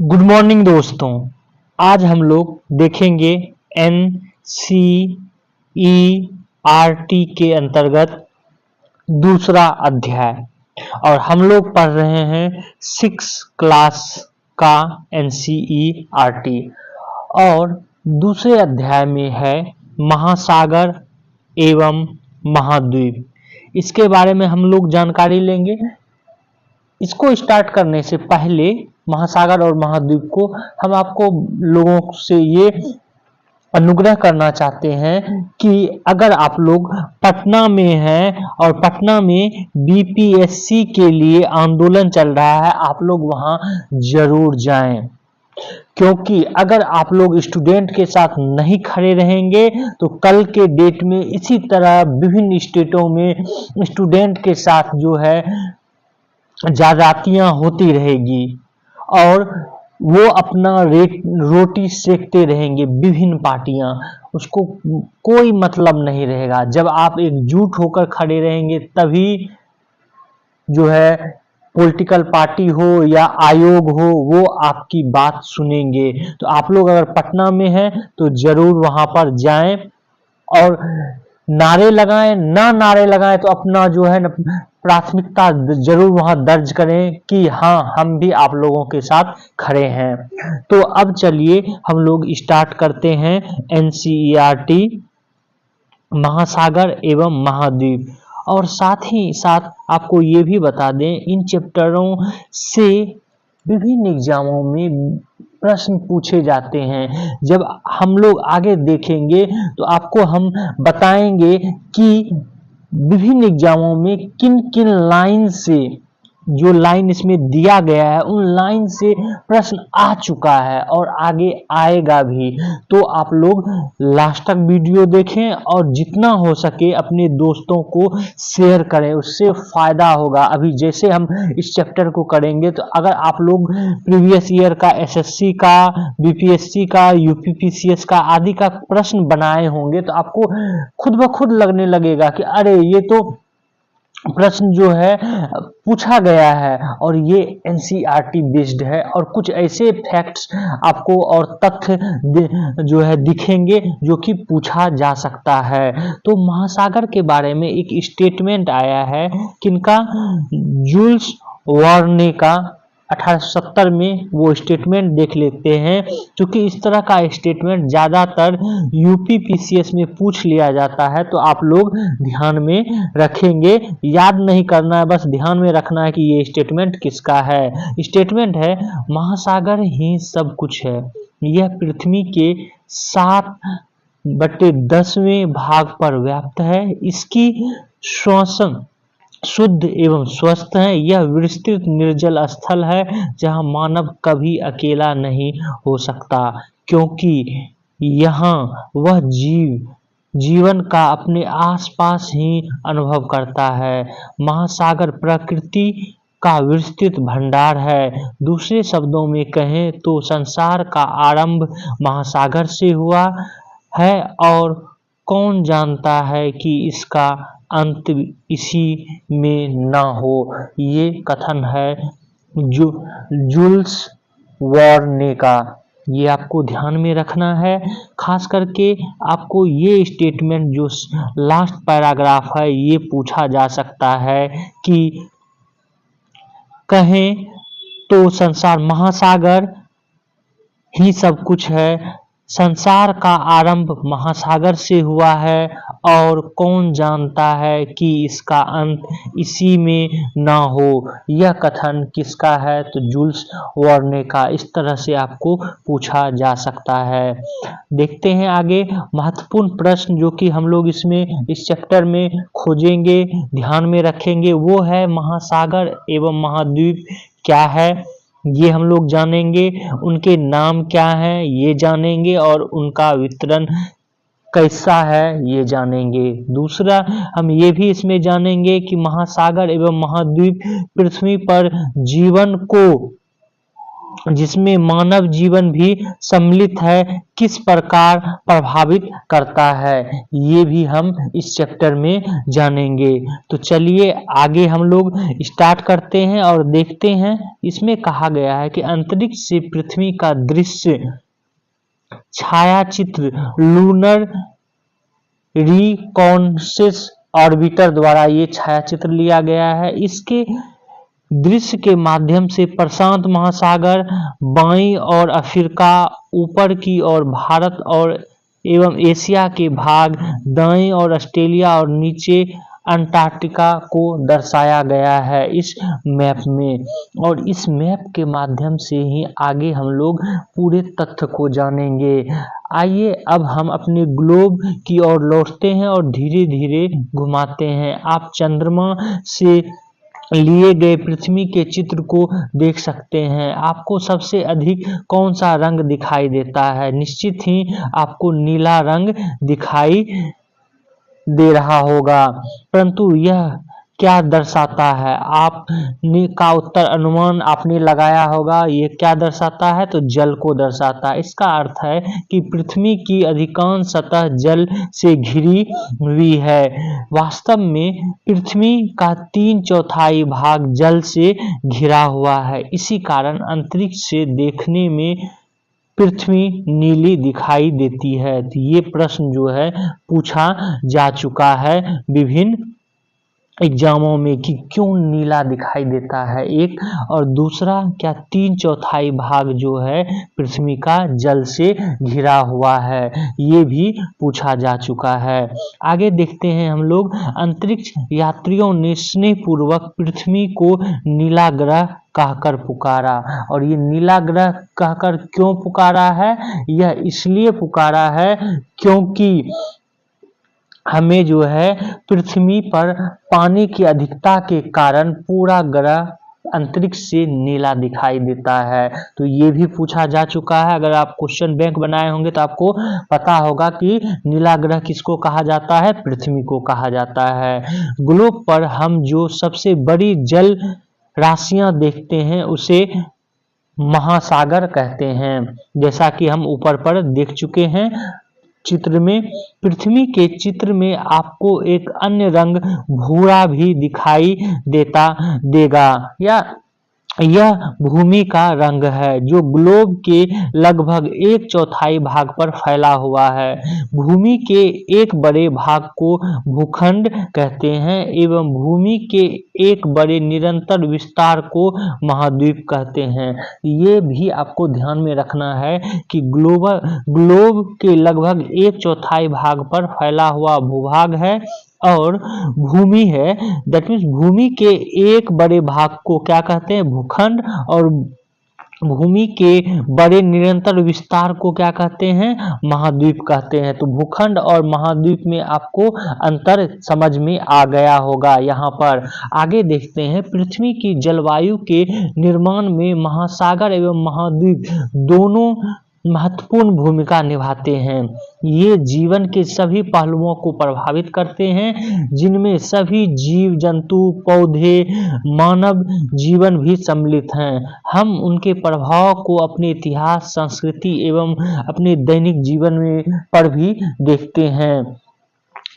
Good morning दोस्तों। आज हम लोग देखेंगे एनसीईआरटी के अंतर्गत दूसरा अध्याय और हम लोग पढ़ रहे हैं 6 क्लास का एनसीईआरटी और दूसरे अध्याय में है महासागर एवं महाद्वीप। इसके बारे में हम लोग जानकारी लेंगे। इसको स्टार्ट करने से पहले महासागर और महाद्वीप को हम आपको लोगों से ये अनुग्रह करना चाहते हैं कि अगर आप लोग पटना में हैं और पटना में बीपीएससी के लिए आंदोलन चल रहा है, आप लोग वहां जरूर जाएं, क्योंकि अगर आप लोग स्टूडेंट के साथ नहीं खड़े रहेंगे तो कल के डेट में इसी तरह विभिन्न स्टेटों में स्टूडेंट के साथ जो है ज्यादतियां होती रहेगी और वो अपना रोटी सेकते रहेंगे। विभिन्न पार्टियां, उसको कोई मतलब नहीं रहेगा। जब आप एकजुट होकर खड़े रहेंगे तभी जो है पॉलिटिकल पार्टी हो या आयोग हो वो आपकी बात सुनेंगे। तो आप लोग अगर पटना में हैं तो जरूर वहां पर जाएं और नारे लगाएं। ना नारे लगाएं तो अपना जो है प्राथमिकता जरूर वहां दर्ज करें कि हाँ, हम भी आप लोगों के साथ खड़े हैं। तो अब चलिए हम लोग स्टार्ट करते हैं एनसीईआरटी महासागर एवं महाद्वीप। और साथ ही साथ आपको ये भी बता दें, इन चैप्टरों से विभिन्न एग्जामों में प्रश्न पूछे जाते हैं। जब हम लोग आगे देखेंगे तो आपको हम बताएंगे कि विभिन्न एग्जामों में किन किन लाइन से, जो लाइन इसमें दिया गया है उन लाइन से प्रश्न आ चुका है और आगे आएगा भी। तो आप लोग लास्ट तक वीडियो देखें और जितना हो सके अपने दोस्तों को शेयर करें, उससे फायदा होगा। अभी जैसे हम इस चैप्टर को करेंगे तो अगर आप लोग प्रीवियस ईयर का एसएससी का, बीपीएससी का, यूपीपीसीएस का आदि का प्रश्न बनाए होंगे तो आपको खुद ब खुद लगने लगेगा कि अरे ये तो प्रश्न जो है पूछा गया है और ये एनसीईआरटी बेस्ड है और कुछ ऐसे फैक्ट्स आपको और तथ्य जो है दिखेंगे जो कि पूछा जा सकता है। तो महासागर के बारे में एक स्टेटमेंट आया है किनका, जूल्स वर्ने का, 1870 में। वो स्टेटमेंट देख लेते हैं क्योंकि इस तरह का स्टेटमेंट ज्यादातर यूपीपीसीएस में पूछ लिया जाता है। तो आप लोग ध्यान में रखेंगे, याद नहीं करना है, बस ध्यान में रखना है कि ये स्टेटमेंट किसका है। स्टेटमेंट है, महासागर ही सब कुछ है। यह पृथ्वी के 7/10वें भाग पर व्याप्त है। इसकी श्वसन शुद्ध एवं स्वस्थ है। यह विस्तृत निर्जल स्थल है जहां मानव कभी अकेला नहीं हो सकता, क्योंकि यहाँ वह जीवन का अपने आसपास ही अनुभव करता है। महासागर प्रकृति का विस्तृत भंडार है। दूसरे शब्दों में कहें तो संसार का आरंभ महासागर से हुआ है और कौन जानता है कि इसका अंत इसी में ना हो। ये कथन है जूल्स वर्ने का। ये आपको ध्यान में रखना है। खास करके आपको ये स्टेटमेंट जो लास्ट पैराग्राफ है ये पूछा जा सकता है कि कहें तो संसार, महासागर ही सब कुछ है। संसार का आरंभ महासागर से हुआ है और कौन जानता है कि इसका अंत इसी में ना हो। यह कथन किसका है, तो जूल्स वर्ने का। इस तरह से आपको पूछा जा सकता है। देखते हैं आगे महत्वपूर्ण प्रश्न जो कि हम लोग इसमें इस चैप्टर में खोजेंगे, ध्यान में रखेंगे। वो है महासागर एवं महाद्वीप क्या है ये हम लोग जानेंगे, उनके नाम क्या हैं ये जानेंगे और उनका वितरण कैसा है ये जानेंगे। दूसरा हम ये भी इसमें जानेंगे कि महासागर एवं महाद्वीप पृथ्वी पर जीवन को जिसमें मानव जीवन भी सम्मिलित है, किस प्रकार प्रभावित करता है, ये भी हम इस चैप्टर में जानेंगे। तो चलिए आगे हम लोग स्टार्ट करते हैं और देखते हैं। इसमें कहा गया है कि अंतरिक्ष से पृथ्वी का दृश्य छायाचित्र लूनर रिकॉन्नेसेंस ऑर्बिटर द्वारा ये छायाचित्र लिया गया है। इसके दृश्य के माध्यम से प्रशांत महासागर बाईं और अफ्रीका, ऊपर की ओर भारत और एवं एशिया के भाग दाएं और ऑस्ट्रेलिया और नीचे अंटार्कटिका को दर्शाया गया है इस मैप में। और इस मैप के माध्यम से ही आगे हम लोग पूरे तथ्य को जानेंगे। आइए अब हम अपने ग्लोब की ओर लौटते हैं और धीरे धीरे घुमाते हैं। आप चंद्रमा से लिए गए पृथ्वी के चित्र को देख सकते हैं। आपको सबसे अधिक कौन सा रंग दिखाई देता है? निश्चित ही आपको नीला रंग दिखाई दे रहा होगा। परंतु यह क्या दर्शाता है? आपने का उत्तर अनुमान आपने लगाया होगा। ये क्या दर्शाता है? तो जल को दर्शाता है। इसका अर्थ है कि पृथ्वी की अधिकांश सतह जल से घिरी हुई है। वास्तव में पृथ्वी का 3/4 भाग जल से घिरा हुआ है। इसी कारण अंतरिक्ष से देखने में पृथ्वी नीली दिखाई देती है। तो ये प्रश्न जो है पूछा जा चुका है विभिन्न एग्जामों में कि क्यों नीला दिखाई देता है एक, और दूसरा क्या 3/4 भाग जो है पृथ्वी का जल से घिरा हुआ है, ये भी पूछा जा चुका है। आगे देखते हैं हम लोग। अंतरिक्ष यात्रियों ने स्नेहपूर्वक पृथ्वी को नीला ग्रह कहकर पुकारा। और ये नीला ग्रह कहकर क्यों पुकारा है? यह इसलिए पुकारा है क्योंकि हमें जो है पृथ्वी पर पानी की अधिकता के कारण पूरा ग्रह अंतरिक्ष से नीला दिखाई देता है। तो ये भी पूछा जा चुका है। अगर आप क्वेश्चन बैंक बनाए होंगे तो आपको पता होगा कि नीला ग्रह किसको कहा जाता है? पृथ्वी को कहा जाता है। ग्लोब पर हम जो सबसे बड़ी जल राशियां देखते हैं उसे महासागर कहते हैं। जैसा कि हम ऊपर पर देख चुके हैं चित्र में। पृथ्वी के चित्र में आपको एक अन्य रंग भूरा भी दिखाई देगा या यह भूमि का रंग है जो ग्लोब के लगभग 1/4 भाग पर फैला हुआ है। भूमि के एक बड़े भाग को भूखंड कहते हैं एवं भूमि के एक बड़े निरंतर विस्तार को महाद्वीप कहते हैं। ये भी आपको ध्यान में रखना है कि ग्लोब के लगभग 1/4 भाग पर फैला हुआ भूभाग है और भूमि है, दैट मीन्स भूमि के एक बड़े भाग को क्या कहते हैं? भूखंड, और भूमि के बड़े निरंतर विस्तार को क्या कहते हैं? महाद्वीप कहते हैं। तो भूखंड और महाद्वीप में आपको अंतर समझ में आ गया होगा। यहाँ पर आगे देखते हैं। पृथ्वी की जलवायु के निर्माण में महासागर एवं महाद्वीप दोनों महत्वपूर्ण भूमिका निभाते हैं। ये जीवन के सभी पहलुओं को प्रभावित करते हैं, जिनमें सभी जीव जंतु, पौधे, मानव जीवन भी सम्मिलित हैं। हम उनके प्रभाव को अपने इतिहास, संस्कृति एवं अपने दैनिक जीवन में पर भी देखते हैं।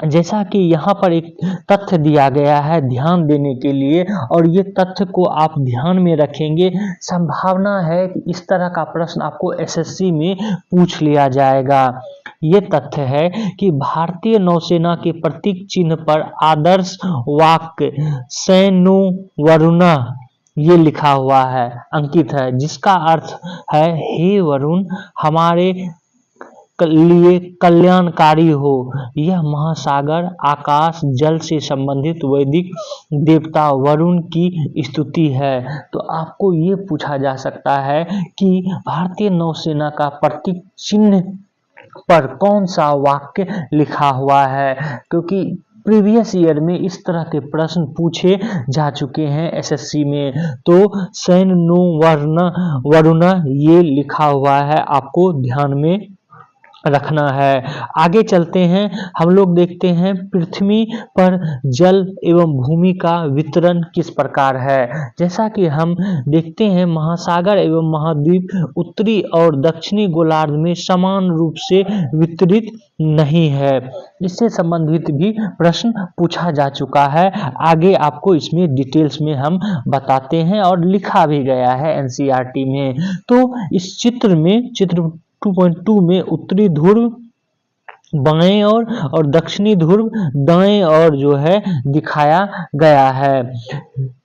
जैसा कि यहाँ पर एक तथ्य दिया गया है ध्यान देने के लिए, और ये तथ्य को आप ध्यान में रखेंगे, संभावना है कि इस तरह का प्रश्न आपको एसएससी में पूछ लिया जाएगा। ये तथ्य है कि भारतीय नौसेना के प्रतीक चिन्ह पर आदर्श वाक्य सैनो वरुणा ये लिखा हुआ है, अंकित है, जिसका अर्थ है हे वरुण हमारे लिए कल्याणकारी हो। यह महासागर, आकाश, जल से संबंधित वैदिक देवता वरुण की स्तुति है। तो आपको ये पूछा जा सकता है कि भारतीय नौसेना का प्रतीक चिन्ह पर कौन सा वाक्य लिखा हुआ है, क्योंकि प्रीवियस ईयर में इस तरह के प्रश्न पूछे जा चुके हैं एसएससी में। तो सैन नो वरुणा ये लिखा हुआ है, आपको ध्यान में रखना है। आगे चलते हैं, हम लोग देखते हैं पृथ्वी पर जल एवं भूमि का वितरण किस प्रकार है। जैसा कि हम देखते हैं महासागर एवं महाद्वीप उत्तरी और दक्षिणी गोलार्ध में समान रूप से वितरित नहीं है। इससे संबंधित भी प्रश्न पूछा जा चुका है। आगे आपको इसमें डिटेल्स में हम बताते हैं और लिखा भी गया है एनसीईआरटी में। तो इस चित्र में, चित्र 2.2 में उत्तरी ध्रुव बाएं और दक्षिणी ध्रुव दाएं और जो है दिखाया गया है।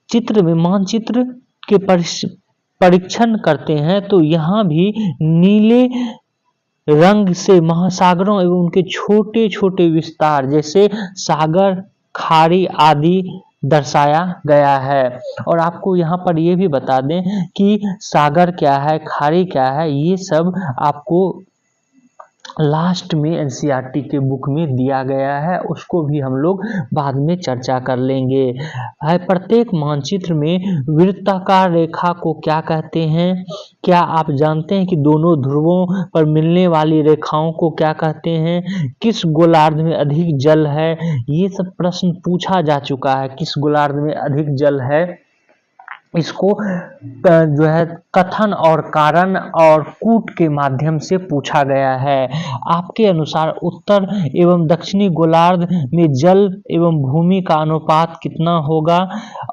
चित्र में मानचित्र के परीक्षण करते हैं तो यहाँ भी नीले रंग से महासागरों एवं उनके छोटे छोटे विस्तार जैसे सागर, खाड़ी आदि दर्शाया गया है। और आपको यहाँ पर ये भी बता दें कि सागर क्या है, खाड़ी क्या है, ये सब आपको लास्ट में एनसीईआरटी के बुक में दिया गया है, उसको भी हम लोग बाद में चर्चा कर लेंगे। है प्रत्येक मानचित्र में वृत्ताकार रेखा को क्या कहते हैं? क्या आप जानते हैं कि दोनों ध्रुवों पर मिलने वाली रेखाओं को क्या कहते हैं? किस गोलार्ध में अधिक जल है? ये सब प्रश्न पूछा जा चुका है। किस गोलार्ध में अधिक जल है, इसको जो है कथन और कारण और कूट के माध्यम से पूछा गया है। आपके अनुसार उत्तर एवं दक्षिणी गोलार्ध में जल एवं भूमि का अनुपात कितना होगा?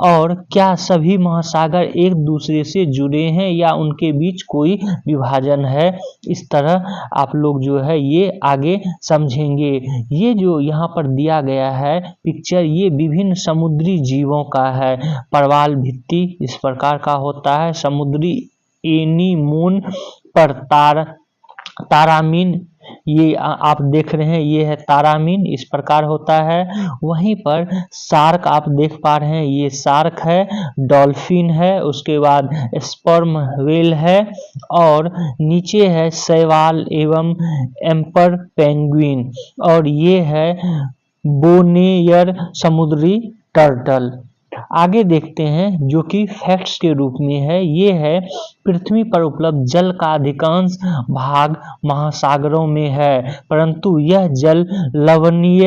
और क्या सभी महासागर एक दूसरे से जुड़े हैं या उनके बीच कोई विभाजन है? इस तरह आप लोग जो है ये आगे समझेंगे। ये जो यहाँ पर दिया गया है पिक्चर, ये विभिन्न समुद्री जीवों का है। परवाल भित्ति इस प्रकार का होता है। समुद्री एनीमोन पर तारामीन, ये आप देख रहे हैं, ये है तारामीन, इस प्रकार होता है। वहीं पर शार्क आप देख पा रहे हैं, ये शार्क है। डॉल्फिन है, उसके बाद स्पर्म व्हेल है और नीचे है शैवाल एवं एम्पर पेंगुइन और ये है बोनेयर समुद्री टर्टल। आगे देखते हैं जो कि फैक्ट्स के रूप में है। ये है पृथ्वी पर उपलब्ध जल का अधिकांश भाग महासागरों में है, परंतु यह जल लवणीय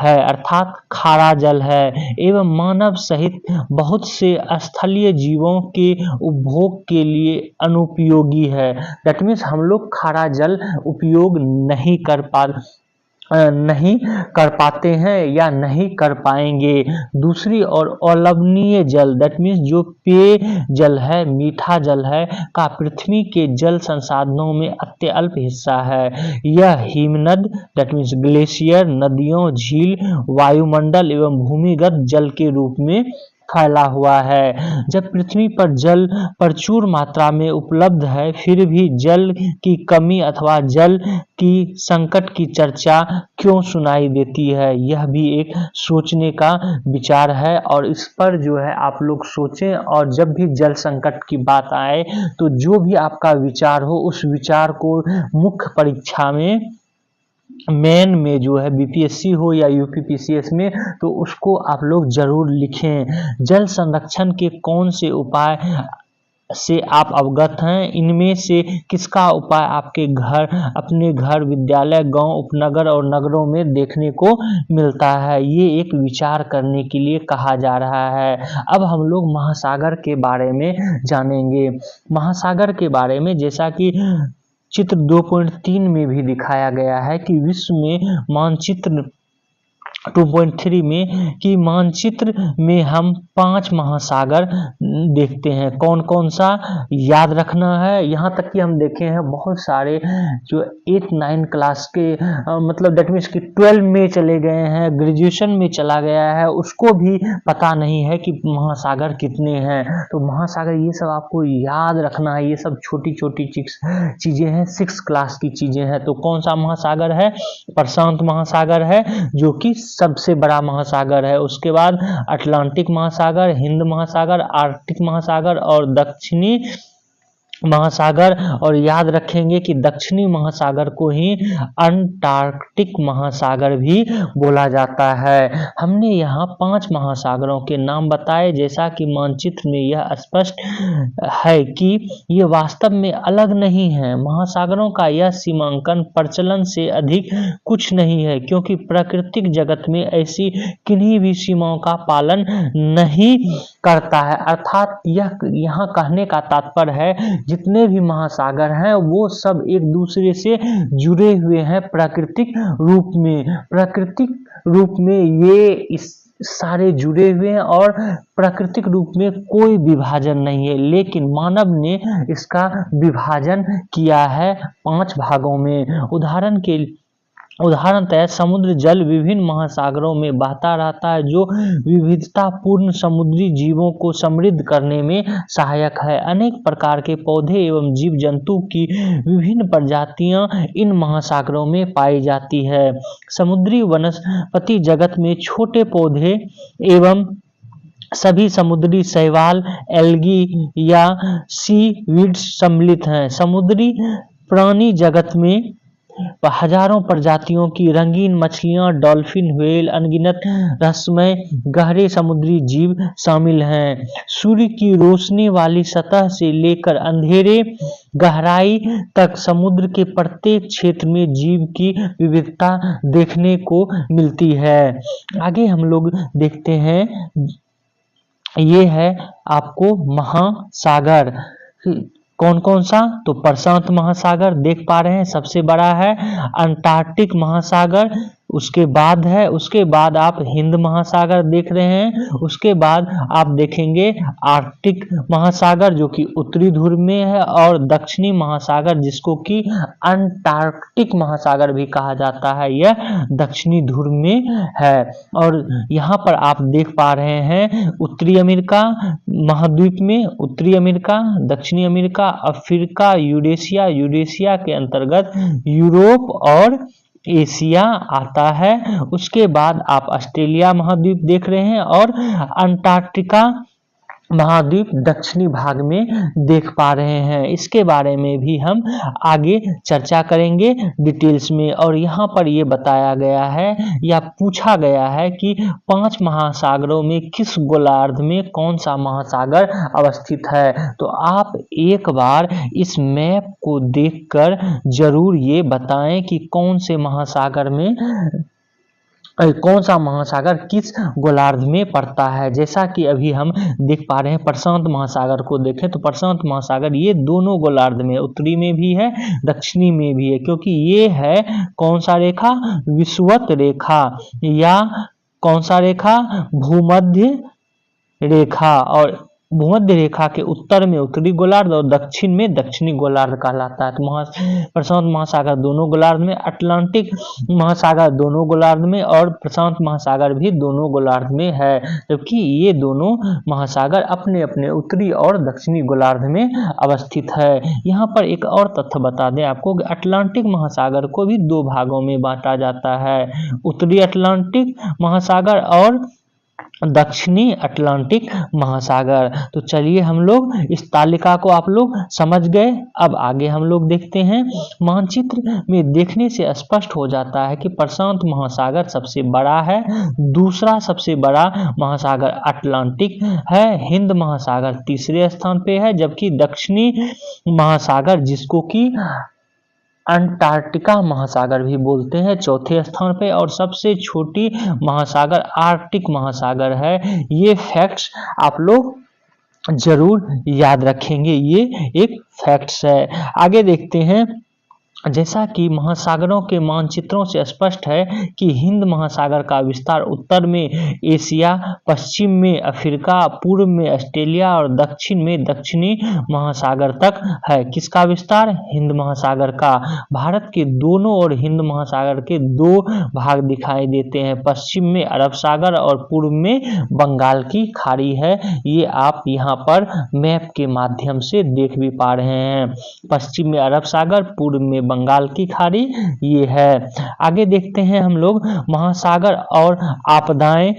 है अर्थात खारा जल है एवं मानव सहित बहुत से स्थलीय जीवों के उपभोग के लिए अनुपयोगी है। दैट मीन्स हम लोग खारा जल उपयोग नहीं कर पाते हैं या नहीं कर पाएंगे। दूसरी ओर अलवणीय जल, दैट मीन्स जो पेय जल है, मीठा जल है, का पृथ्वी के जल संसाधनों में अत्यल्प हिस्सा है। यह हिमनद, दैट मीन्स ग्लेशियर, नदियों, झील, वायुमंडल एवं भूमिगत जल के रूप में फैला हुआ है। जब पृथ्वी पर जल प्रचुर मात्रा में उपलब्ध है, फिर भी जल की कमी अथवा जल की संकट की चर्चा क्यों सुनाई देती है? यह भी एक सोचने का विचार है और इस पर जो है आप लोग सोचें। और जब भी जल संकट की बात आए तो जो भी आपका विचार हो, उस विचार को मुख्य परीक्षा में, मेन में जो है बीपीएससी हो या यूपीपीसीएस में, तो उसको आप लोग जरूर लिखें। जल संरक्षण के कौन से उपाय से आप अवगत हैं? इनमें से किसका उपाय आपके घर, अपने घर, विद्यालय, गांव, उपनगर और नगरों में देखने को मिलता है? ये एक विचार करने के लिए कहा जा रहा है। अब हम लोग महासागर के बारे में जानेंगे। महासागर के बारे में जैसा कि चित्र 2.3 में भी दिखाया गया है कि विश्व में मानचित्र 2.3 में कि मानचित्र में हम 5 महासागर देखते हैं। कौन कौन सा याद रखना है। यहाँ तक कि हम देखे हैं बहुत सारे जो 8-9 क्लास के मतलब दैट मीन्स कि 12 में चले गए हैं, ग्रेजुएशन में चला गया है, उसको भी पता नहीं है कि महासागर कितने हैं। तो महासागर ये सब आपको याद रखना है। ये सब छोटी छोटी चीज़ें हैं, 6 क्लास की चीज़ें हैं। तो कौन सा महासागर है? प्रशांत महासागर है जो कि सबसे बड़ा महासागर है। उसके बाद अटलांटिक महासागर, हिंद महासागर, आर्कटिक महासागर और दक्षिणी महासागर, और याद रखेंगे कि दक्षिणी महासागर को ही अंटार्कटिक महासागर भी बोला जाता है। हमने यहाँ 5 महासागरों के नाम बताए। जैसा कि मानचित्र में यह स्पष्ट है कि ये वास्तव में अलग नहीं है। महासागरों का यह सीमांकन प्रचलन से अधिक कुछ नहीं है, क्योंकि प्राकृतिक जगत में ऐसी किन्हीं भी सीमाओं का पालन नहीं करता है। अर्थात यह यहाँ कहने का तात्पर्य है, जितने भी महासागर हैं वो सब एक दूसरे से जुड़े हुए हैं प्राकृतिक रूप में ये इस सारे जुड़े हुए हैं, और प्राकृतिक रूप में कोई विभाजन नहीं है। लेकिन मानव ने इसका विभाजन किया है 5 भागों में। उदाहरणतः समुद्र जल विभिन्न महासागरों में बहता रहता है, जो विविधतापूर्ण समुद्री जीवों को समृद्ध करने में सहायक है। अनेक प्रकार के पौधे एवं जीव जंतु की विभिन्न प्रजातियां इन महासागरों में पाई जाती है। समुद्री वनस्पति जगत में छोटे पौधे एवं सभी समुद्री शैवाल, एल्गी या सीवीड्स सम्मिलित हैं। समुद्री प्राणी जगत में हजारों प्रजातियों की रंगीन मछलियां, डॉल्फिन, व्हेल, अनगिनत रहस्यमय गहरे समुद्री जीव शामिल हैं। सूर्य की रोशनी वाली सतह से लेकर अंधेरे गहराई तक समुद्र के प्रत्येक क्षेत्र में जीव की विविधता देखने को मिलती है। आगे हम लोग देखते हैं, ये है आपको महासागर। कौन कौन सा? तो प्रशांत महासागर देख पा रहे हैं, सबसे बड़ा है। अंटार्कटिक महासागर उसके बाद आप हिंद महासागर देख रहे हैं। उसके बाद आप देखेंगे आर्कटिक महासागर, जो कि उत्तरी ध्रुव में है, और दक्षिणी महासागर जिसको कि अंटार्कटिक महासागर भी कहा जाता है, यह दक्षिणी ध्रुव में है। और यहाँ पर आप देख पा रहे हैं उत्तरी अमेरिका महाद्वीप में, उत्तरी अमेरिका, दक्षिणी अमेरिका, अफ्रीका, यूरेशिया के अंतर्गत यूरोप और एशिया आता है। उसके बाद आप ऑस्ट्रेलिया महाद्वीप देख रहे हैं, और अंटार्कटिका महाद्वीप दक्षिणी भाग में देख पा रहे हैं। इसके बारे में भी हम आगे चर्चा करेंगे डिटेल्स में। और यहाँ पर ये बताया गया है या पूछा गया है कि 5 महासागरों में किस गोलार्ध में कौन सा महासागर अवस्थित है। तो आप एक बार इस मैप को देखकर जरूर ये बताएं कि कौन सा महासागर किस गोलार्ध में पड़ता है। जैसा कि अभी हम देख पा रहे हैं, प्रशांत महासागर को देखें तो प्रशांत महासागर ये दोनों गोलार्ध में, उत्तरी में भी है, दक्षिणी में भी है, क्योंकि ये है कौन सा रेखा? विषुवत रेखा, या कौन सा रेखा? भूमध्य रेखा। और भूमध्य रेखा के उत्तर में उत्तरी गोलार्ध और दक्षिण में दक्षिणी गोलार्ध कहलाता है। तो प्रशांत महासागर दोनों गोलार्ध में, अटलांटिक महासागर दोनों गोलार्ध में, और प्रशांत महासागर भी दोनों गोलार्ध में है, जबकि ये दोनों महासागर अपने अपने उत्तरी और दक्षिणी गोलार्ध में अवस्थित है। यहाँ पर एक और तथ्य बता दें आपको कि अटलांटिक महासागर को भी 2 भागों में बांटा जाता है, उत्तरी अटलांटिक महासागर और दक्षिणी अटलांटिक महासागर। तो चलिए हम लोग इस तालिका को आप लोग समझ गए। अब आगे हम लोग देखते हैं, मानचित्र में देखने से स्पष्ट हो जाता है कि प्रशांत महासागर सबसे बड़ा है, दूसरा सबसे बड़ा महासागर अटलांटिक है, हिंद महासागर तीसरे स्थान पे है, जबकि दक्षिणी महासागर जिसको कि अंटार्कटिका महासागर भी बोलते हैं, चौथे स्थान पे, और सबसे छोटी महासागर आर्कटिक महासागर है। ये फैक्ट्स आप लोग जरूर याद रखेंगे, ये एक फैक्ट्स है। आगे देखते हैं, जैसा कि महासागरों के मानचित्रों से स्पष्ट है कि हिंद महासागर का विस्तार उत्तर में एशिया, पश्चिम में अफ्रीका, पूर्व में ऑस्ट्रेलिया और दक्षिण में दक्षिणी महासागर तक है। किसका विस्तार? हिंद महासागर का। भारत के दोनों ओर हिंद महासागर के 2 भाग दिखाई देते हैं, पश्चिम में अरब सागर और पूर्व में बंगाल की खाड़ी है। ये आप यहाँ पर मैप के माध्यम से देख भी पा रहे हैं, पश्चिम में अरब सागर, पूर्व में बंगाल की खाड़ी ये है। आगे देखते हैं हम लोग, महासागर और आपदाएं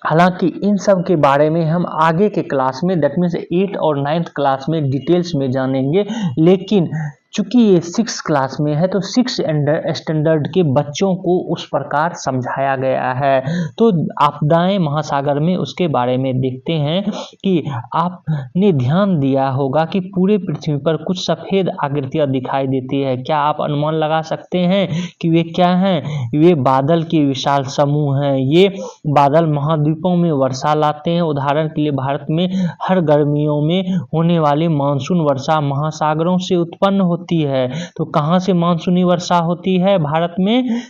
हालांकि इन सब के बारे में हम आगे के क्लास में, दैट मीन्स 8 और 9th क्लास में डिटेल्स में जानेंगे, लेकिन चूंकि ये 6 क्लास में है तो 6 स्टैंडर्ड के बच्चों को उस प्रकार समझाया गया है। तो आपदाएं महासागर में, उसके बारे में देखते हैं कि आपने ध्यान दिया होगा कि पूरे पृथ्वी पर कुछ सफ़ेद आकृतियां दिखाई देती है। क्या आप अनुमान लगा सकते हैं कि वे क्या हैं? वे बादल के विशाल समूह हैं। ये बादल महाद्वीपों में वर्षा लाते हैं। उदाहरण के लिए भारत में हर गर्मियों में होने वाली मानसून वर्षा महासागरों से उत्पन्न होती है। तो कहां से मानसूनी वर्षा होती है भारत में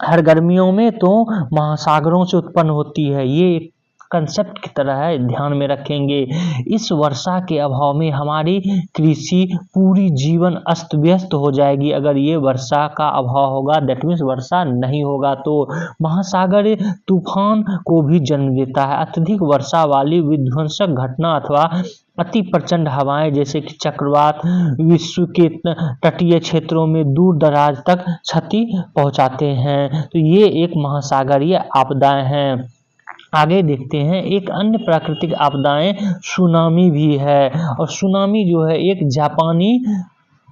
हर गर्मियों में? तो महासागरों से उत्पन्न होती है। ये कंसेप्ट की तरह है, ध्यान में रखेंगे। इस वर्षा के अभाव में हमारी कृषि, पूरी जीवन अस्त व्यस्त हो जाएगी अगर ये वर्षा का अभाव होगा, दैट मीन्स वर्षा नहीं होगा तो। महासागर तूफान को भी जन्म देता है। अत्यधिक वर्षा वाली विध्वंसक घटना अथवा अति प्रचंड हवाएं जैसे कि चक्रवात विश्व के तटीय क्षेत्रों में दूर दराज तक क्षति पहुंचाते हैं। तो ये एक महासागरीय आपदाएं हैं। आगे देखते हैं, एक अन्य प्राकृतिक आपदाएं सुनामी भी है, और सुनामी जो है एक जापानी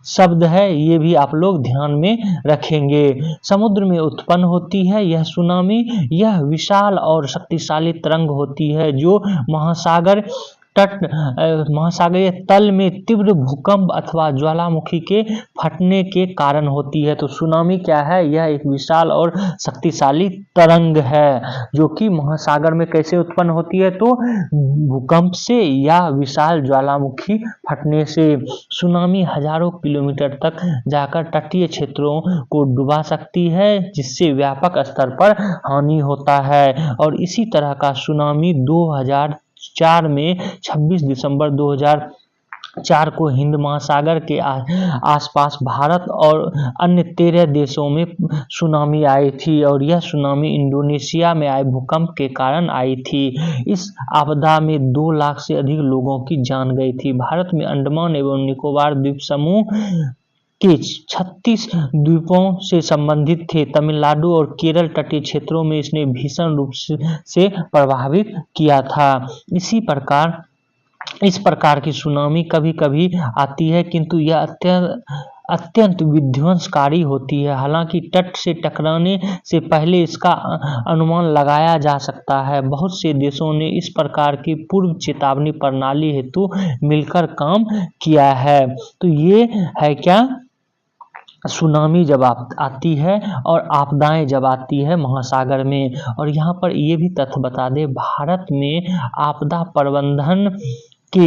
शब्द है, ये भी आप लोग ध्यान में रखेंगे। समुद्र में उत्पन्न होती है यह सुनामी। यह विशाल और शक्तिशाली तरंग होती है जो महासागरीय तल में तीव्र भूकंप अथवा ज्वालामुखी के फटने के कारण होती है। तो सुनामी क्या है? यह एक विशाल और शक्तिशाली तरंग है जो कि महासागर में कैसे उत्पन्न होती है? तो भूकंप से या विशाल ज्वालामुखी फटने से। सुनामी हजारों किलोमीटर तक जाकर तटीय क्षेत्रों को डुबा सकती है जिससे व्यापक स्तर पर हानि होता है। और इसी तरह का सुनामी 2004 में 26 दिसंबर 2004 को हिंद महासागर के आसपास भारत और अन्य 13 देशों में सुनामी आई थी, और यह सुनामी इंडोनेशिया में आए भूकंप के कारण आई थी। इस आपदा में 2 लाख से अधिक लोगों की जान गई थी। भारत में अंडमान एवं निकोबार द्वीप समूह के 36 द्वीपों से संबंधित थे। तमिलनाडु और केरल तटीय क्षेत्रों में इसने भीषण रूप से प्रभावित किया था। इस प्रकार की सुनामी कभी कभी आती है, किंतु यह अत्यंत विध्वंसकारी होती है। हालांकि तट से टकराने से पहले इसका अनुमान लगाया जा सकता है। बहुत से देशों ने इस प्रकार की पूर्व चेतावनी प्रणाली हेतु मिलकर काम किया है। तो ये है क्या? सुनामी जब आती है और आपदाएं जब आती है महासागर में। और यहाँ पर ये भी तथ्य बता दें, भारत में आपदा प्रबंधन के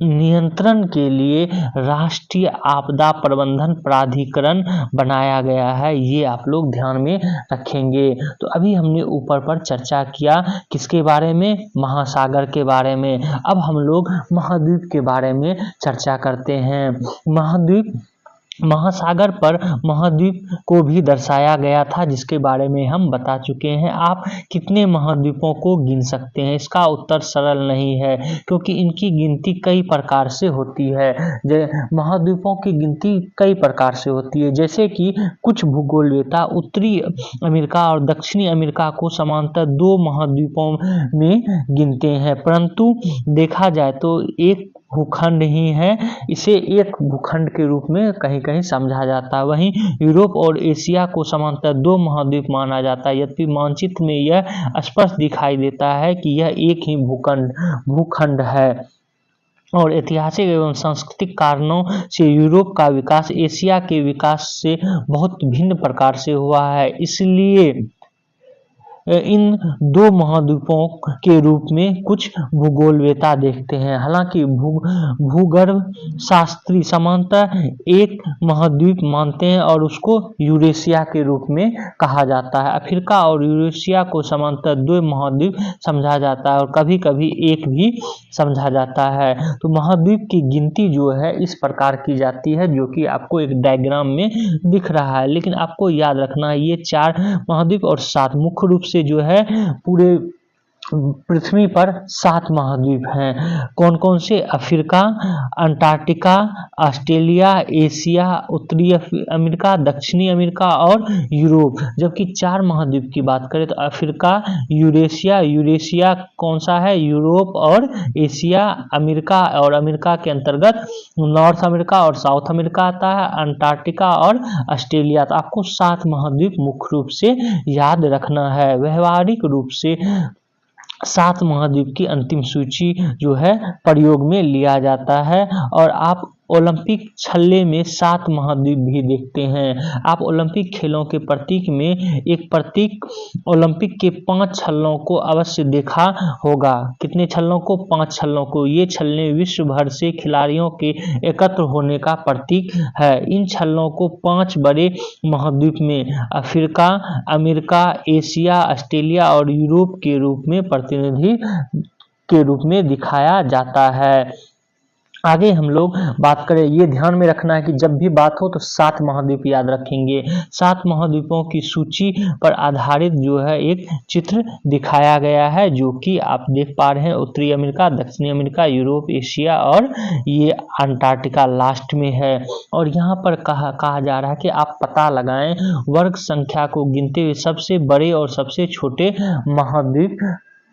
नियंत्रण के लिए राष्ट्रीय आपदा प्रबंधन प्राधिकरण बनाया गया है। ये आप लोग ध्यान में रखेंगे। तो अभी हमने ऊपर पर चर्चा किया किसके बारे में? महासागर के बारे में। अब हम लोग महाद्वीप के बारे में चर्चा करते हैं। महासागर पर महाद्वीप को भी दर्शाया गया था जिसके बारे में हम बता चुके हैं। आप कितने महाद्वीपों को गिन सकते हैं? इसका उत्तर सरल नहीं है क्योंकि इनकी गिनती कई प्रकार से होती है। महाद्वीपों की गिनती कई प्रकार से होती है, जैसे कि कुछ भूगोलवेत्ता उत्तरी अमेरिका और दक्षिणी अमेरिका को समांतर 2 महाद्वीपों में गिनते हैं, परंतु देखा जाए तो एक भूखंड ही है, इसे एक भूखंड के रूप में कहीं कहीं समझा जाता है। वहीं यूरोप और एशिया को समांतर 2 महाद्वीप माना जाता है, यद्यपि मानचित्र में यह स्पष्ट दिखाई देता है कि यह एक ही भूखंड है। और ऐतिहासिक एवं सांस्कृतिक कारणों से यूरोप का विकास एशिया के विकास से बहुत भिन्न प्रकार से हुआ है, इसलिए इन 2 महाद्वीपों के रूप में कुछ भूगोलवेत्ता देखते हैं। हालांकि भूगर्भ शास्त्री समांतर एक महाद्वीप मानते हैं और उसको यूरेशिया के रूप में कहा जाता है। अफ्रीका और यूरेशिया को समांतर 2 महाद्वीप समझा जाता है और कभी कभी एक भी समझा जाता है। तो महाद्वीप की गिनती जो है इस प्रकार की जाती है, जो कि आपको एक डायग्राम में दिख रहा है। लेकिन आपको याद रखना है ये 4 महाद्वीप और 7 मुख्य रूप से जो है पूरे पृथ्वी पर 7 महाद्वीप हैं। कौन कौन से? अफ्रीका, अंटार्कटिका, ऑस्ट्रेलिया, एशिया, उत्तरी अमेरिका, दक्षिणी अमेरिका और यूरोप। जबकि 4 महाद्वीप की बात करें तो अफ्रीका, यूरेशिया कौन सा है? यूरोप और एशिया, अमेरिका और अमेरिका के अंतर्गत नॉर्थ अमेरिका और साउथ अमेरिका आता है, अंटार्कटिका और ऑस्ट्रेलिया। तो आपको 7 महाद्वीप मुख्य रूप से याद रखना है। व्यवहारिक रूप से 7 महाद्वीप की अंतिम सूची जो है प्रयोग में लिया जाता है। और आप ओलंपिक छल्ले में 7 महाद्वीप भी देखते हैं। आप ओलंपिक खेलों के प्रतीक में एक प्रतीक ओलंपिक के 5 छल्लों को अवश्य देखा होगा। कितने छल्लों को? 5 छल्लों को। ये छल्ले विश्व भर से खिलाड़ियों के एकत्र होने का प्रतीक है। इन छल्लों को 5 बड़े महाद्वीप में अफ्रीका, अमेरिका, एशिया, ऑस्ट्रेलिया और यूरोप के रूप में प्रतिनिधि के रूप में दिखाया जाता है। आगे हम लोग बात करें, ये ध्यान में रखना है कि जब भी बात हो तो 7 महाद्वीप याद रखेंगे। 7 महाद्वीपों की सूची पर आधारित जो है एक चित्र दिखाया गया है, जो कि आप देख पा रहे हैं। उत्तरी अमेरिका, दक्षिणी अमेरिका, यूरोप, एशिया और ये अंटार्कटिका लास्ट में है। और यहाँ पर कहा जा रहा है कि आप पता लगाएं वर्ग संख्या को गिनते हुए सबसे बड़े और सबसे छोटे महाद्वीप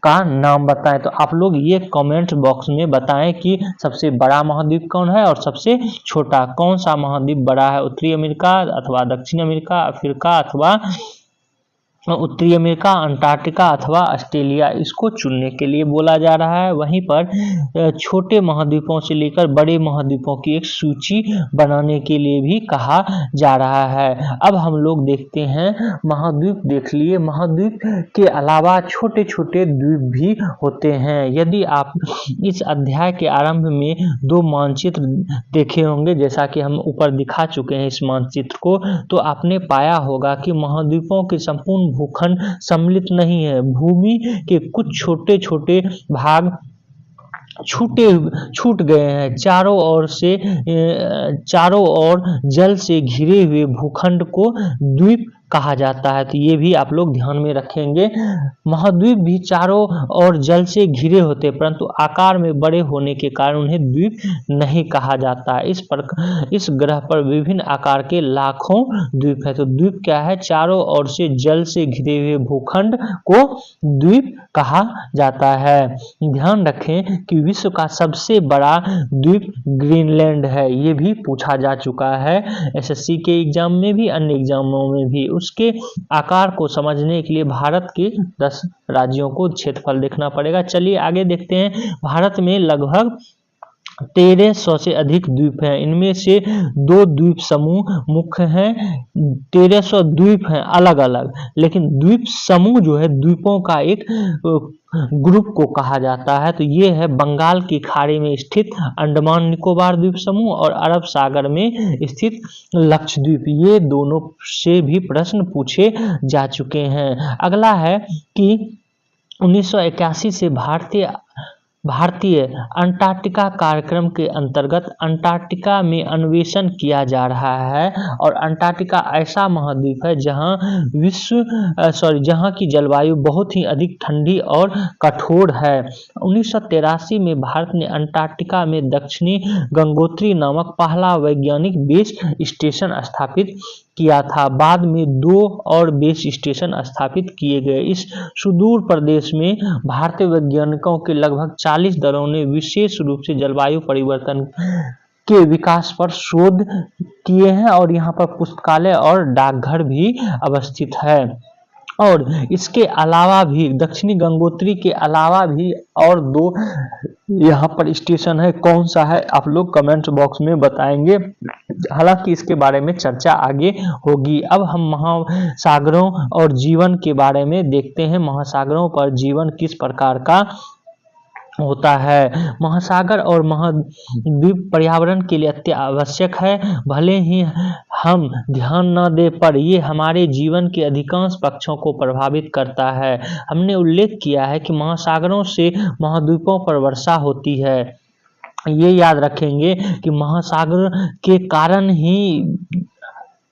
का नाम बताएं। तो आप लोग ये कमेंट बॉक्स में बताएं कि सबसे बड़ा महाद्वीप कौन है और सबसे छोटा कौन सा महाद्वीप बड़ा है? उत्तरी अमेरिका अथवा दक्षिण अमेरिका, अफ्रीका अथवा उत्तरी अमेरिका, अंटार्कटिका अथवा ऑस्ट्रेलिया, इसको चुनने के लिए बोला जा रहा है। वहीं पर छोटे महाद्वीपों से लेकर बड़े महाद्वीपों की एक सूची बनाने के लिए भी कहा जा रहा है। अब हम लोग देखते हैं, महाद्वीप देख लिए, महाद्वीप के अलावा छोटे छोटे द्वीप भी होते हैं। यदि आप इस अध्याय के आरंभ में 2 मानचित्र देखे होंगे, जैसा कि हम ऊपर दिखा चुके हैं इस मानचित्र को, तो आपने पाया होगा कि महाद्वीपों के संपूर्ण भूखंड सम्मिलित नहीं है। भूमि के कुछ छोटे छोटे भाग छूट गए हैं। चारों ओर जल से घिरे हुए भूखंड को द्वीप कहा जाता है। तो ये भी आप लोग ध्यान में रखेंगे। महाद्वीप भी चारों ओर जल से घिरे होते हैं, परंतु आकार में बड़े होने के कारण उन्हें द्वीप नहीं कहा जाता है। इस ग्रह पर विभिन्न आकार के लाखों द्वीप है। तो द्वीप क्या है? चारों ओर से जल से घिरे हुए भूखंड को द्वीप कहा जाता है। ध्यान रखें कि विश्व का सबसे बड़ा द्वीप ग्रीनलैंड है। ये भी पूछा जा चुका है एसएससी के एग्जाम में भी, अन्य एग्जामों में भी। उसके आकार को समझने के लिए भारत के 10 राज्यों को क्षेत्रफल देखना पड़ेगा। चलिए आगे देखते हैं। भारत में लगभग 1300 से अधिक द्वीप हैं। इनमें से 2 द्वीप समूह मुख्य हैं। 1300 द्वीप हैं अलग अलग, लेकिन द्वीप समूह जो है द्वीपों का एक ग्रुप को कहा जाता है। तो ये है बंगाल की खाड़ी में स्थित अंडमान निकोबार द्वीप समूह और अरब सागर में स्थित लक्षद्वीप। ये दोनों से भी प्रश्न पूछे जा चुके हैं। अगला है कि 1981 से भारतीय अंटार्कटिका कार्यक्रम के अंतर्गत अंटार्कटिका में अन्वेषण किया जा रहा है। और अंटार्कटिका ऐसा महाद्वीप है जहां की जलवायु बहुत ही अधिक ठंडी और कठोर है। 1983 में भारत ने अंटार्कटिका में दक्षिणी गंगोत्री नामक पहला वैज्ञानिक बेस स्टेशन स्थापित किया था। बाद में 2 और बेस स्टेशन स्थापित किए गए। इस सुदूर प्रदेश में भारतीय वैज्ञानिकों के लगभग 40 दलों ने विशेष रूप से जलवायु परिवर्तन के विकास पर शोध किए हैं। और यहाँ पर पुस्तकालय और डाकघर भी अवस्थित है। और इसके अलावा भी दक्षिणी गंगोत्री के अलावा भी और 2 यहाँ पर स्टेशन है। कौन सा है आप लोग कमेंट बॉक्स में बताएंगे। हालांकि इसके बारे में चर्चा आगे होगी। अब हम महासागरों और जीवन के बारे में देखते हैं। महासागरों पर जीवन किस प्रकार का होता है। महासागर और महाद्वीप पर्यावरण के लिए अत्यावश्यक है। भले ही हम ध्यान न दे पर ये हमारे जीवन के अधिकांश पक्षों को प्रभावित करता है। हमने उल्लेख किया है कि महासागरों से महाद्वीपों पर वर्षा होती है। ये याद रखेंगे कि महासागर के कारण ही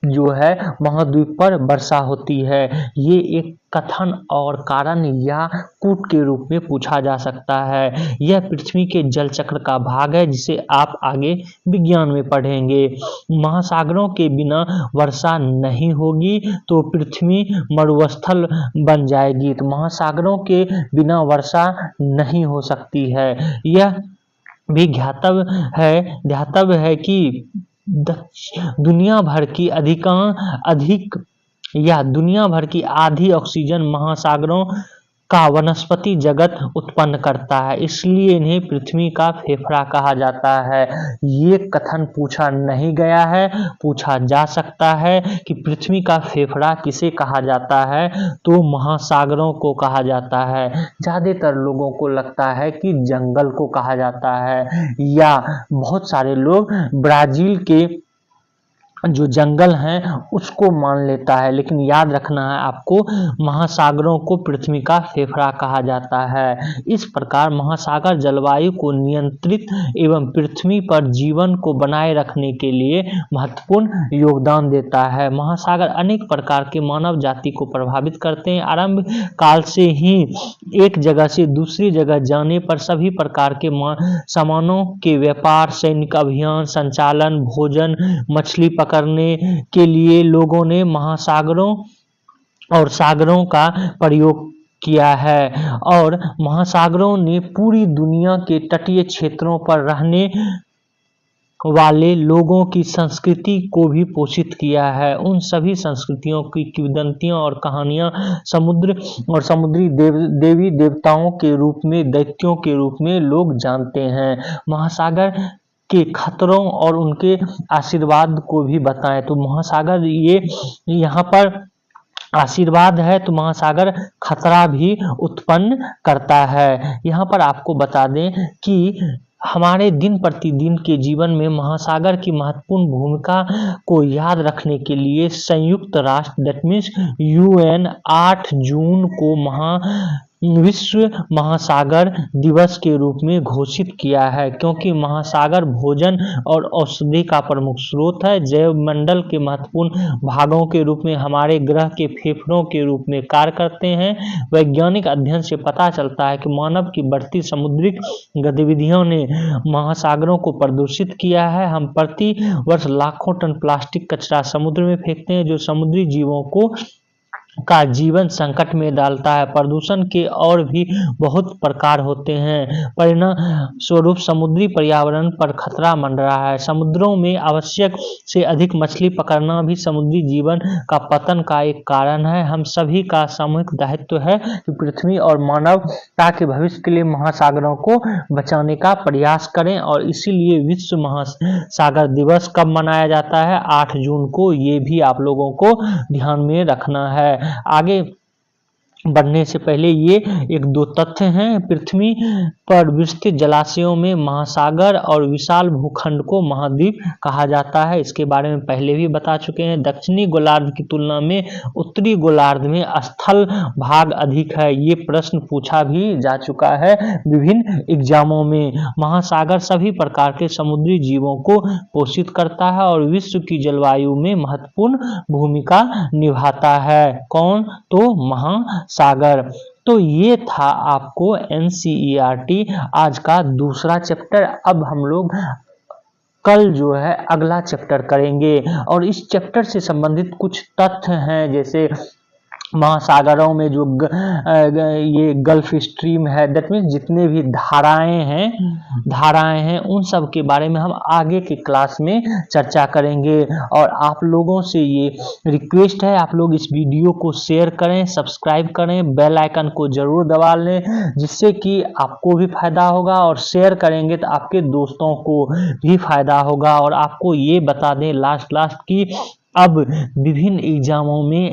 जो है महाद्वीप पर वर्षा होती है। ये एक कथन और कारण या कूट के रूप में पूछा जा सकता है। यह पृथ्वी के जल चक्र का भाग है जिसे आप आगे विज्ञान में पढ़ेंगे। महासागरों के बिना वर्षा नहीं होगी तो पृथ्वी मरुस्थल बन जाएगी। तो महासागरों के बिना वर्षा नहीं हो सकती है। यह भी ध्यातव्य है कि दुनिया भर की आधी ऑक्सीजन महासागरों का वनस्पति जगत उत्पन्न करता है, इसलिए इन्हें पृथ्वी का फेफड़ा कहा जाता है। ये कथन पूछा नहीं गया है, पूछा जा सकता है कि पृथ्वी का फेफड़ा किसे कहा जाता है, तो महासागरों को कहा जाता है। ज़्यादातर लोगों को लगता है कि जंगल को कहा जाता है, या बहुत सारे लोग ब्राज़ील के जो जंगल हैं उसको मान लेता है, लेकिन याद रखना है आपको, महासागरों को पृथ्वी का फेफड़ा कहा जाता है। इस प्रकार महासागर जलवायु को नियंत्रित एवं पृथ्वी पर जीवन को बनाए रखने के लिए महत्वपूर्ण योगदान देता है। महासागर अनेक प्रकार के मानव जाति को प्रभावित करते हैं। आरंभ काल से ही एक जगह से दूसरी जगह जाने पर सभी प्रकार के सामानों के व्यापार, सैनिक अभियान संचालन, भोजन, मछली करने के लिए लोगों ने महासागरों और सागरों का प्रयोग किया है, और महासागरों ने पूरी दुनिया के तटीय क्षेत्रों पर रहने वाले लोगों की संस्कृति को भी पोषित किया है। उन सभी संस्कृतियों की किंवदंतियां और कहानियां समुद्र और समुद्री देवी देवताओं के रूप में, दैत्यों के रूप में लोग जानते हैं। महासागर के खतरों और उनके आशीर्वाद को भी बताएं। तो महासागर ये यहाँ पर आशीर्वाद है, तो महासागर खतरा भी उत्पन्न करता है। यहाँ पर आपको बता दें कि हमारे दिन प्रतिदिन के जीवन में महासागर की महत्वपूर्ण भूमिका को याद रखने के लिए संयुक्त राष्ट्र दैट मीन्स UN 8 जून को विश्व महासागर दिवस के रूप में घोषित किया है, क्योंकि महासागर भोजन और औषधि का प्रमुख स्रोत है। जैव मंडल के महत्वपूर्ण भागों के रूप में हमारे ग्रह के फेफड़ों के रूप में कार्य करते हैं। वैज्ञानिक अध्ययन से पता चलता है कि मानव की बढ़ती समुद्री गतिविधियों ने महासागरों को प्रदूषित किया है। हम प्रति वर्ष लाखों टन प्लास्टिक कचरा समुद्र में फेंकते हैं, जो समुद्री जीवों का जीवन संकट में डालता है। प्रदूषण के और भी बहुत प्रकार होते हैं, परिणाम स्वरूप समुद्री पर्यावरण पर खतरा मंड रहा है। समुद्रों में आवश्यक से अधिक मछली पकड़ना भी समुद्री जीवन का पतन का एक कारण है। हम सभी का सामूहिक दायित्व है कि पृथ्वी और मानवता के भविष्य के लिए महासागरों को बचाने का प्रयास करें, और इसीलिए विश्व महासागर दिवस कब मनाया जाता है? 8 जून को। ये भी आप लोगों को ध्यान में रखना है। आगे बढ़ने से पहले ये एक दो तथ्य हैं। पृथ्वी पर विस्तृत जलाशयों में महासागर और विशाल भूखंड को महाद्वीप कहा जाता है। इसके बारे में पहले भी बता चुके हैं। दक्षिणी गोलार्ध की तुलना में उत्तरी गोलार्ध में स्थल भाग अधिक है। ये प्रश्न पूछा भी जा चुका है विभिन्न एग्जामों में। महासागर सभी प्रकार के समुद्री जीवों को पोषित करता है और विश्व की जलवायु में महत्वपूर्ण भूमिका निभाता है। कौन? तो महासागर। तो ये था आपको NCERT आज का दूसरा चैप्टर। अब हम लोग कल जो है अगला चैप्टर करेंगे, और इस चैप्टर से संबंधित कुछ तथ्य हैं, जैसे महासागरों में जो ये गल्फ स्ट्रीम है, दैट मीन्स जितने भी धाराएं हैं उन सब के बारे में हम आगे के क्लास में चर्चा करेंगे। और आप लोगों से ये रिक्वेस्ट है, आप लोग इस वीडियो को शेयर करें, सब्सक्राइब करें, बेल आइकन को जरूर दबा लें, जिससे कि आपको भी फायदा होगा, और शेयर करेंगे तो आपके दोस्तों को भी फायदा होगा। और आपको ये बता दें लास्ट की अब विभिन्न एग्जामों में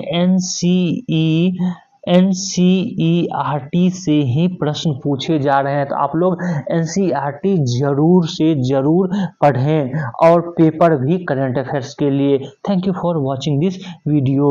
NCERT से ही प्रश्न पूछे जा रहे हैं, तो आप लोग NCERT जरूर से जरूर पढ़ें, और पेपर भी करंट अफेयर्स के लिए। Thank you for watching this video.